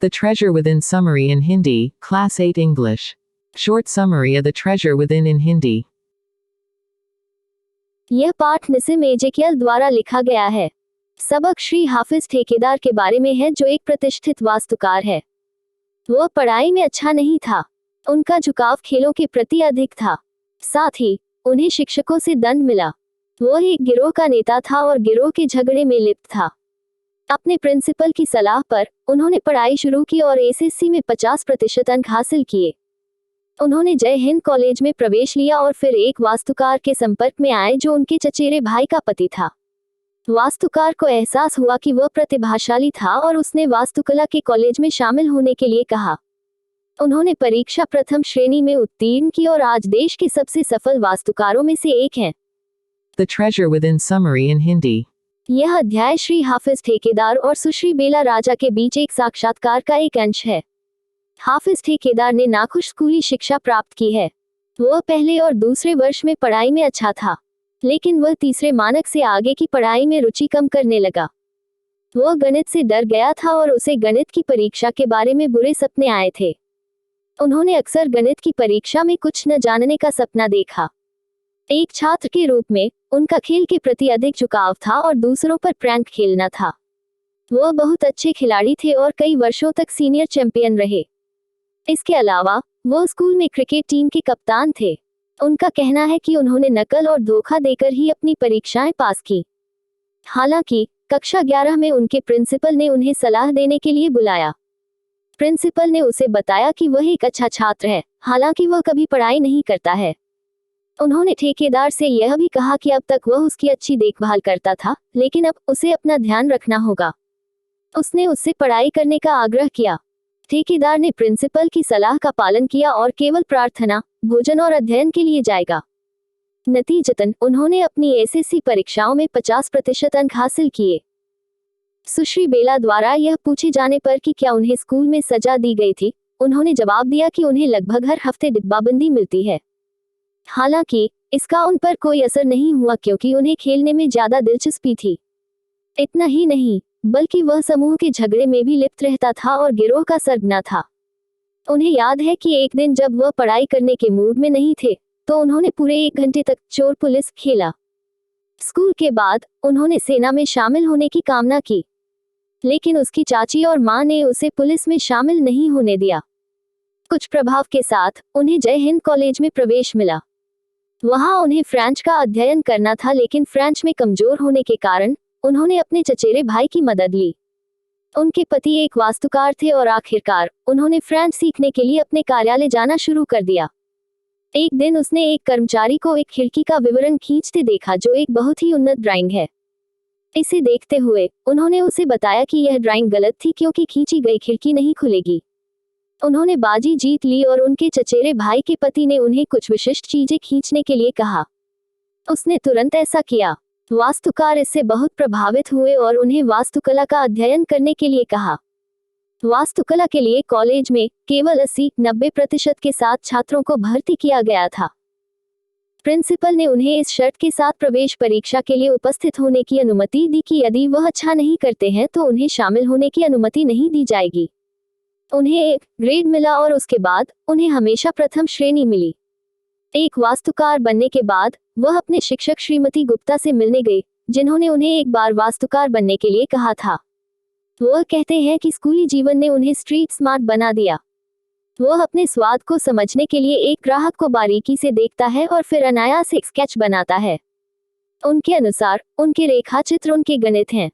The treasure within summary in Hindi, Class 8 English. Short summary of the treasure within in Hindi. यह पाठ निसिम Ezekiel द्वारा लिखा गया है। सबक श्री हाफिज ठेकेदार के बारे में है, जो एक प्रतिष्ठित वास्तुकार है। वह पढ़ाई में अच्छा नहीं था। उनका झुकाव खेलों के प्रति अधिक था। साथ ही उन्हें शिक्षकों से दंड मिला। वह एक गिरोह का नेता था और गिरोह के झगड़े में लिप्त था। अपने प्रिंसिपल की सलाह पर उन्होंने पढ़ाई शुरू की और एसएससी में 50% अंक हासिल किए। उन्होंने जय हिंद कॉलेज में प्रवेश लिया और फिर एक वास्तुकार के संपर्क में आए जो उनके चचेरे भाई का पति था। वास्तुकार को एहसास हुआ कि वह प्रतिभाशाली था और उसने वास्तुकला के कॉलेज में शामिल होने के लिए कहा। उन्होंने परीक्षा प्रथम श्रेणी में उत्तीर्ण की और आज देश के सबसे सफल वास्तुकारों में से एक हैं। The treasure within summary in Hindi. यह अध्याय श्री हाफिज ठेकेदार और सुश्री बेला राजा के बीच एक साक्षात्कार का एक अंश है। हाफिज ठेकेदार ने नाखुश स्कूली शिक्षा प्राप्त की है। वह पहले और दूसरे वर्ष में पढ़ाई में अच्छा था, लेकिन वह तीसरे मानक से आगे की पढ़ाई में रुचि कम करने लगा। वह गणित से डर गया था और उसे गणित की परीक्षा के बारे में बुरे सपने आए थे। उन्होंने अक्सर गणित की परीक्षा में कुछ न जानने का सपना देखा। एक छात्र के रूप में उनका खेल के प्रति अधिक झुकाव था और दूसरों पर प्रैंक खेलना था। वह बहुत अच्छे खिलाड़ी थे और कई वर्षों तक सीनियर चैंपियन रहे। इसके अलावा वह स्कूल में क्रिकेट टीम के कप्तान थे। उनका कहना है कि उन्होंने नकल और धोखा देकर ही अपनी परीक्षाएं पास की। हालांकि कक्षा 11 में उनके प्रिंसिपल ने उन्हें सलाह देने के लिए बुलाया। प्रिंसिपल ने उसे बताया कि वह एक अच्छा छात्र है, हालांकि वह कभी पढ़ाई नहीं करता है। उन्होंने ठेकेदार से यह भी कहा कि अब तक वह उसकी अच्छी देखभाल करता था, लेकिन अब उसे अपना ध्यान रखना होगा। उसने उससे पढ़ाई करने का आग्रह किया। ठेकेदार ने प्रिंसिपल की सलाह का पालन किया और केवल प्रार्थना, भोजन और अध्ययन के लिए जाएगा। नतीजतन उन्होंने अपनी एसएससी परीक्षाओं में 50% अंक हासिल किए। सुश्री बेला द्वारा यह पूछे जाने पर कि क्या उन्हें स्कूल में सजा दी गई थी, उन्होंने जवाब दिया कि उन्हें लगभग हर हफ्ते डिब्बाबंदी मिलती है। हालांकि इसका उन पर कोई असर नहीं हुआ क्योंकि उन्हें खेलने में ज्यादा दिलचस्पी थी। इतना ही नहीं, बल्कि वह समूह के झगड़े में भी लिप्त रहता था और गिरोह का सरगना था। उन्हें याद है कि एक दिन जब वह पढ़ाई करने के मूड में नहीं थे, तो उन्होंने पूरे 1 घंटे तक चोर पुलिस खेला। स्कूल के बाद उन्होंने सेना में शामिल होने की कामना की, लेकिन उसकी चाची और मां ने उसे पुलिस में शामिल नहीं होने दिया। कुछ प्रभाव के साथ उन्हें जय हिंद कॉलेज में प्रवेश मिला। वहां उन्हें फ्रेंच का अध्ययन करना था, लेकिन फ्रेंच में कमजोर होने के कारण उन्होंने अपने चचेरे भाई की मदद ली। उनके पति एक वास्तुकार थे और आखिरकार उन्होंने फ्रेंच सीखने के लिए अपने कार्यालय जाना शुरू कर दिया। एक दिन उसने एक कर्मचारी को एक खिड़की का विवरण खींचते देखा, जो एक बहुत ही उन्नत ड्राइंग है। इसे देखते हुए उन्होंने उसे बताया कि यह ड्राइंग गलत थी क्योंकि खींची गई खिड़की नहीं खुलेगी। उन्होंने बाजी जीत ली और उनके चचेरे भाई के पति ने उन्हें कुछ विशिष्ट चीजें खींचने के लिए कहा। उसने तुरंत ऐसा किया। वास्तुकार इससे बहुत प्रभावित हुए और उन्हें वास्तुकला का अध्ययन करने के लिए कहा। वास्तुकला के लिए कॉलेज में केवल 80-90% के साथ छात्रों को भर्ती किया गया था। प्रिंसिपल ने उन्हें इस शर्त के साथ प्रवेश परीक्षा के लिए उपस्थित होने की अनुमति दी कि यदि वह अच्छा नहीं करते हैं तो उन्हें शामिल होने की अनुमति नहीं दी जाएगी। उन्हें एक ग्रेड मिला और उसके बाद उन्हें हमेशा प्रथम श्रेणी मिली। एक वास्तुकार बनने के बाद वह अपने शिक्षक श्रीमती गुप्ता से मिलने गए, जिन्होंने उन्हें एक बार वास्तुकार बनने के लिए कहा था। वह कहते हैं कि स्कूली जीवन ने उन्हें स्ट्रीट स्मार्ट बना दिया। वह अपने स्वाद को समझने के लिए एक ग्राहक को बारीकी से देखता है और फिर अनायास एक स्केच बनाता है। उनके अनुसार उनके रेखाचित्र उनके गणित हैं।